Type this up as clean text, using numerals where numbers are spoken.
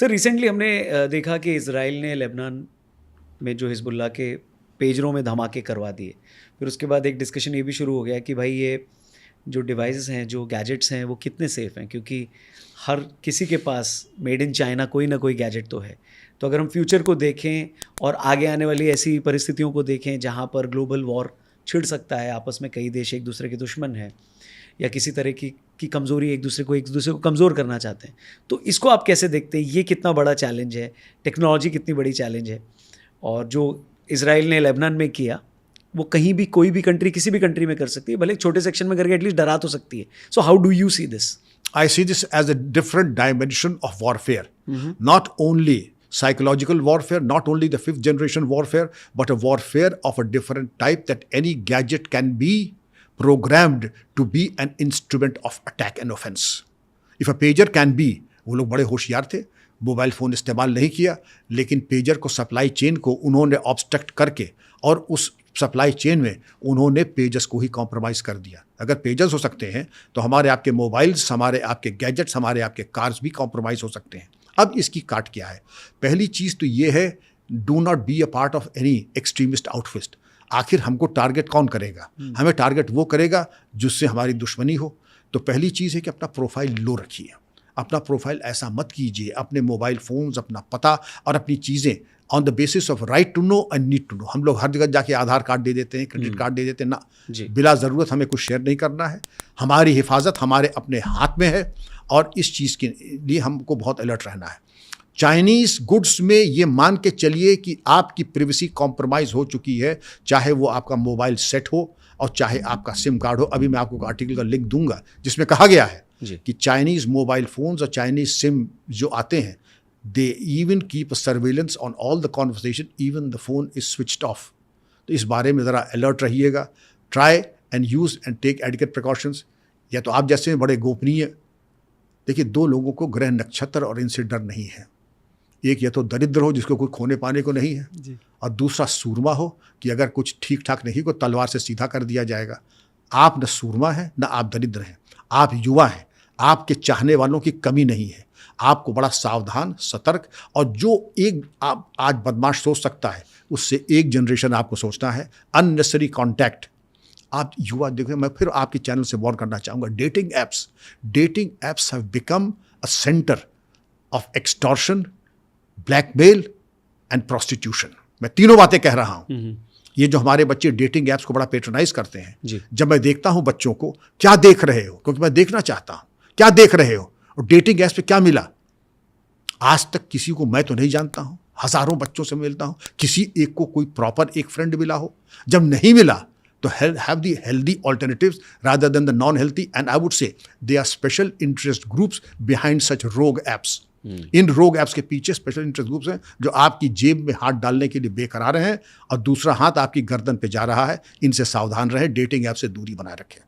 Sir recently हमने देखा कि इज़राइल ने लेबनान में जो हिज़्बुल्लाह के पेजरों में धमाके करवा दिए। फिर उसके बाद एक डिस्कशन ये भी शुरू हो गया कि भाई ये जो डिवाइसेस हैं, जो गैजेट्स हैं, वो कितने सेफ़ हैं, क्योंकि हर किसी के पास मेड इन चाइना कोई ना कोई गैजेट तो है। तो अगर हम फ्यूचर को देखें और आगे आने वाली ऐसी परिस्थितियों को देखें जहाँ पर ग्लोबल वॉर छिड़ सकता है, आपस में कई देश एक दूसरे के दुश्मन हैं या किसी तरह की कमज़ोरी एक दूसरे को कमज़ोर करना चाहते हैं, तो इसको आप कैसे देखते हैं? ये कितना बड़ा चैलेंज है? टेक्नोलॉजी कितनी बड़ी चैलेंज है? और जो इज़राइल ने लेबनान में किया, वो कहीं भी कोई भी कंट्री किसी भी कंट्री में कर सकती है, भले एक छोटे सेक्शन में करके एटलीस्ट डरा तो सकती है। So how do you see this? I see this as a different dimension of warfare. Not only psychological warfare, not only the fifth generation warfare, but a warfare of a different type that any gadget can be programmed to be an instrument of attack and offense. If a pager can be, वो लोग बड़े होशियार थे, mobile phone इस्तेमाल नहीं किया, लेकिन pager को सप्लाई चेन को उन्होंने ऑब्स्ट्रक्ट करके और उस सप्लाई चेन में उन्होंने पेजर्स को ही कॉम्प्रोमाइज़ कर दिया। अगर पेजर्स हो सकते हैं तो हमारे आपके मोबाइल्स, हमारे आपके गैजेट्स, हमारे आपके कार्स भी कॉम्प्रोमाइज़ हो सकते हैं। अब इसकी काट क्या है? पहली चीज़ तो ये है, do not be a part of any extremist outfit. आखिर हमको टारगेट कौन करेगा? हमें टारगेट वो करेगा जिससे हमारी दुश्मनी हो। तो पहली चीज़ है कि अपना प्रोफाइल लो रखिए। अपना प्रोफाइल ऐसा मत कीजिए, अपने मोबाइल फ़ोन्स, अपना पता और अपनी चीज़ें on the basis of right to know and need to know. हम लोग हर जगह जाके आधार कार्ड दे देते हैं, क्रेडिट कार्ड दे देते हैं ना, बिला ज़रूरत हमें कुछ शेयर नहीं करना है। हमारी हिफाजत हमारे अपने हाथ में है और इस चीज़ के लिए हमको बहुत अलर्ट रहना है। चाइनीज़ गुड्स में ये मान के चलिए कि आपकी प्रिवेसी कॉम्प्रोमाइज़ हो चुकी है, चाहे वो आपका मोबाइल सेट हो और चाहे आपका सिम कार्ड हो। अभी मैं आपको आर्टिकल का लिंक दूंगा जिसमें कहा गया है कि चाइनीज़ मोबाइल फ़ोन्स और चाइनीज़ सिम जो आते हैं, they even keep a surveillance on all the conversation, even the phone is switched off. तो इस बारे में ज़रा अलर्ट रहिएगा। Try and use and take adequate precautions. या तो आप जैसे बड़े गोपनीय, देखिए दो लोगों को ग्रह नक्षत्र और इनसे डर नहीं है। एक या तो दरिद्र हो जिसको कोई खोने पाने को नहीं है जी, और दूसरा सूरमा हो कि अगर कुछ ठीक ठाक नहीं को तलवार से सीधा कर दिया जाएगा। आप न सूरमा है न आप दरिद्र हैं, आप युवा हैं, आपके चाहने वालों की कमी नहीं है। आपको बड़ा सावधान, सतर्क और जो एक आप आज बदमाश सोच सकता है उससे एक जनरेशन आपको सोचना है। अननेसेसरी कॉन्टैक्ट, आप युवा देखिए, मैं फिर आपके चैनल से वार्न करना चाहूँगा। Dating apps have become a centre of extortion, blackmail and prostitution. मैं तीनों बातें कह रहा हूँ। ये जो हमारे बच्चे डेटिंग ऐप्स को बड़ा पेट्रोनाइज करते हैं, जब मैं देखता हूँ बच्चों को, क्या देख रहे हो, क्योंकि मैं देखना चाहता हूँ क्या देख रहे हो और डेटिंग ऐप्स पे क्या मिला। आज तक किसी को मैं तो नहीं जानता हूँ, हज़ारों बच्चों से मिलता हूँ, किसी एक को कोई प्रॉपर एक फ्रेंड मिला हो। जब नहीं मिला तो have the healthy alternatives rather than the non healthy, and I would say they are special interest groups behind such rogue apps. इन रोग एप्स के पीछे स्पेशल इंटरेस्ट ग्रुप्स हैं जो आपकी जेब में हाथ डालने के लिए बेकरार हैं और दूसरा हाथ आपकी गर्दन पे जा रहा है। इनसे सावधान रहें, डेटिंग ऐप से दूरी बनाए रखें।